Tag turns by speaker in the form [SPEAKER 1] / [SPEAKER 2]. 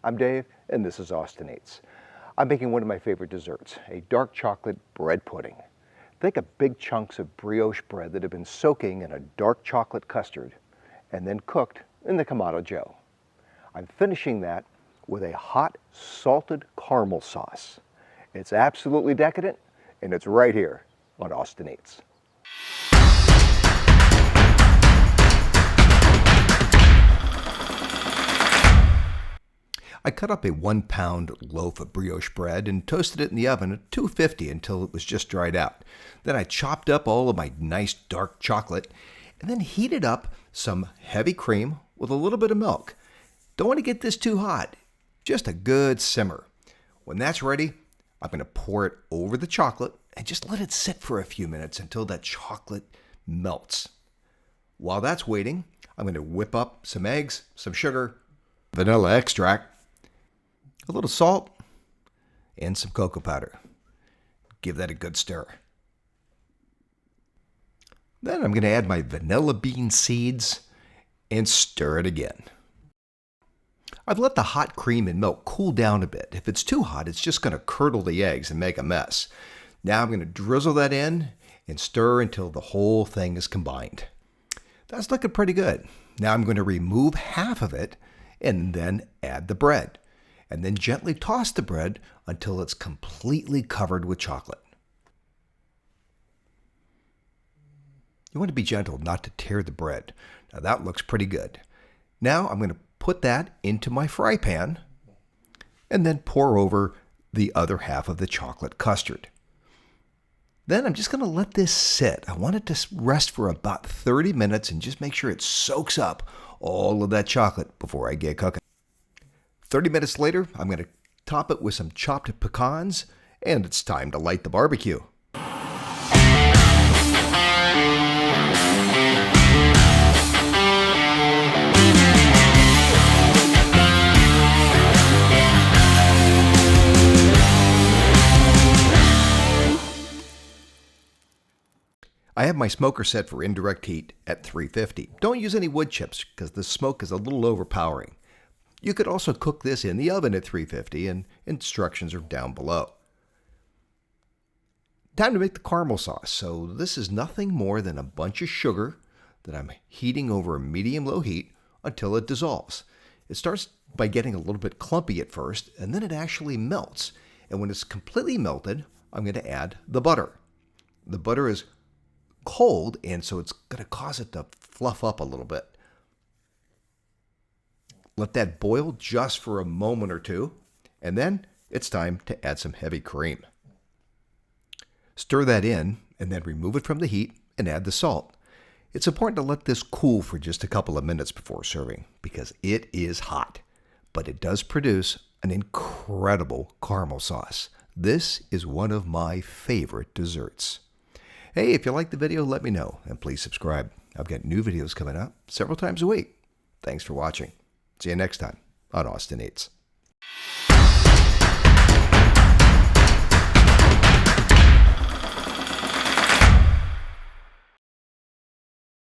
[SPEAKER 1] I'm Dave, and this is Austin Eats. I'm making one of my favorite desserts, a dark chocolate bread pudding. Think of big chunks of brioche bread that have been soaking in a dark chocolate custard and then cooked in the Kamado Joe. I'm finishing that with a hot salted caramel sauce. It's absolutely decadent, and it's right here on Austin Eats. I cut up a 1-pound loaf of brioche bread and toasted it in the oven at 250 until it was just dried out. Then I chopped up all of my nice dark chocolate and then heated up some heavy cream with a little bit of milk. Don't want to get this too hot, just a good simmer. When that's ready, I'm going to pour it over the chocolate and just let it sit for a few minutes until that chocolate melts. While that's waiting, I'm going to whip up some eggs, some sugar, vanilla extract, a little salt, and some cocoa powder. Give that a good stir. Then I'm going to add my vanilla bean seeds and stir it again. I've let the hot cream and milk cool down a bit. If it's too hot, it's just going to curdle the eggs and make a mess. Now I'm going to drizzle that in and stir until the whole thing is combined. That's looking pretty good. Now I'm going to remove half of it and then add the bread. And then gently toss the bread until it's completely covered with chocolate. You want to be gentle not to tear the bread. Now that looks pretty good. Now I'm going to put that into my fry pan and then pour over the other half of the chocolate custard. Then I'm just going to let this sit. I want it to rest for about 30 minutes and just make sure it soaks up all of that chocolate before I get cooking. 30 minutes later, I'm going to top it with some chopped pecans, and it's time to light the barbecue. I have my smoker set for indirect heat at 350. Don't use any wood chips because the smoke is a little overpowering. You could also cook this in the oven at 350, and instructions are down below. Time to make the caramel sauce. So this is nothing more than a bunch of sugar that I'm heating over a medium-low heat until it dissolves. It starts by getting a little bit clumpy at first, and then it actually melts. And when it's completely melted, I'm going to add the butter. The butter is cold, and so it's going to cause it to fluff up a little bit. Let that boil just for a moment or two, and then it's time to add some heavy cream. Stir that in, and then remove it from the heat and add the salt. It's important to let this cool for just a couple of minutes before serving because it is hot, but it does produce an incredible caramel sauce. This is one of my favorite desserts. Hey, if you like the video, let me know, and please subscribe. I've got new videos coming up several times a week. Thanks for watching. See you next time on Austin Eats.